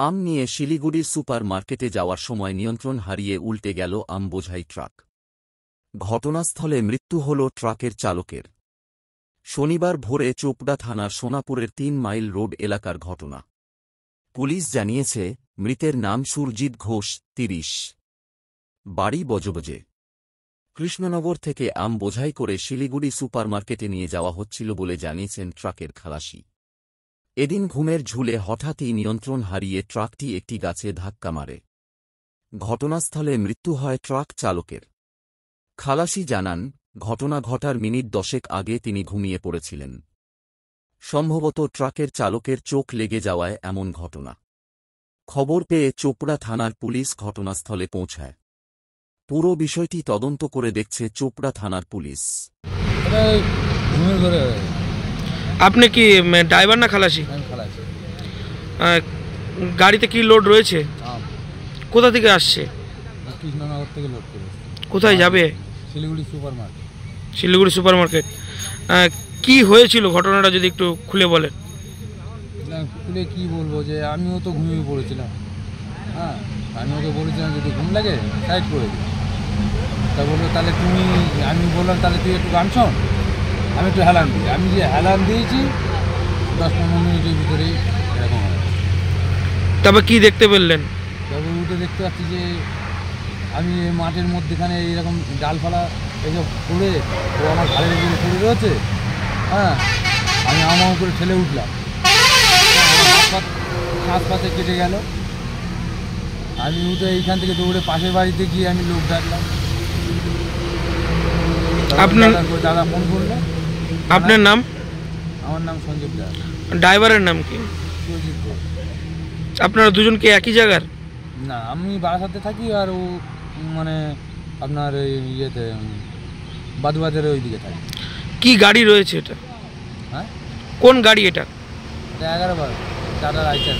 আম নিয়ে শিলিগুড়ির সুপার মার্কেটে যাওয়ার সময় নিয়ন্ত্রণ হারিয়ে উল্টে গেল আম বোঝাই ট্রাক। ঘটনাস্থলে মৃত্যু হল ট্রাকের চালকের। শনিবার ভোরে চোপড়া থানার সোনাপুরের ৩ মাইল রোড এলাকার ঘটনা। পুলিশ জানিয়েছে, মৃতের নাম সুরজিৎ ঘোষ, ৩০, বাড়ি বজবজে। কৃষ্ণনগর থেকে আম বোঝাই করে শিলিগুড়ি সুপারমার্কেটে নিয়ে যাওয়া হচ্ছিল বলে জানিয়েছেন ট্রাকের খালাসি। এদিন ঘুমের ঝুলে হঠাৎই নিয়ন্ত্রণ হারিয়ে ট্রাকটি একটি গাছে ধাক্কা মারে। ঘটনাস্থলে মৃত্যু হয় ট্রাক চালকের। খালাসি জানান, ঘটনা ঘটার মিনিট 10 আগে তিনি ঘুমিয়ে পড়েছিলেন। সম্ভবত ট্রাকের চালকের চোখ লেগে যাওয়ায় এমন ঘটনা। খবর পেয়ে চোপড়া থানার পুলিশ ঘটনাস্থলে পৌঁছায়। পুরো বিষয়টি তদন্ত করে দেখছে চোপড়া থানার পুলিশ। আপনি কি ড্রাইভার না খালাসি? গাড়িতে কি লোড রয়েছে? কোথা থেকে আসছে? কৃষ্ণনগর থেকে লোড করে। কোথায় যাবে? শিলিগুড়ি সুপারমার্কেট। শিলিগুড়ি সুপারমার্কেট। কি হয়েছিল ঘটনাটা যদি একটু খুলে বলেন। খুলে কি বলবো, যে আমিও তো ঘুমিয়ে পড়েছিলাম। হ্যাঁ, আমি ওকে বলেছিলাম যদি ঘুম লাগে সাইড করে দিই। তা বললো তাহলে তুমি, আমি বললাম তাহলে তুই একটু গান শোন, আমি একটু হেলান দিই। আমি যে হেলান দিয়েছি 10-15 মিনিটের ভিতরেই এরকম হয়। তবে কি দেখতে পেলেন? তবে উঠে দেখতে পাচ্ছি যে আমি মাঠের মধ্যেখানে এইরকম ডালপালা এসব পড়ে ও আমার ঘাড়ের উপরে পড়ে রয়েছে। হ্যাঁ, আমি আমার উপরে ঠেলে উঠলাম, হাত পাতে কেটে গেল। আমি উঠে এইখান থেকে দৌড়ে পাশের বাড়িতে গিয়ে আমি লোক ডাকলাম। আপনার দাদা ফোন করলো। আপনার নাম? আমার নাম সঞ্জীব দাস। ড্রাইভারের নাম কি? সুরজিৎ ঘোষ। আপনারা দুজন কি একই জায়গার? না, আমি বারাসাতে থাকি আর ও মানে আপনার ইয়েতে বাদুবাজারের ওই দিকে থাকি। কি গাড়ি রয়েছে এটা? হ্যাঁ, কোন গাড়ি এটা? এটা 11 বার টাটা রাইটার।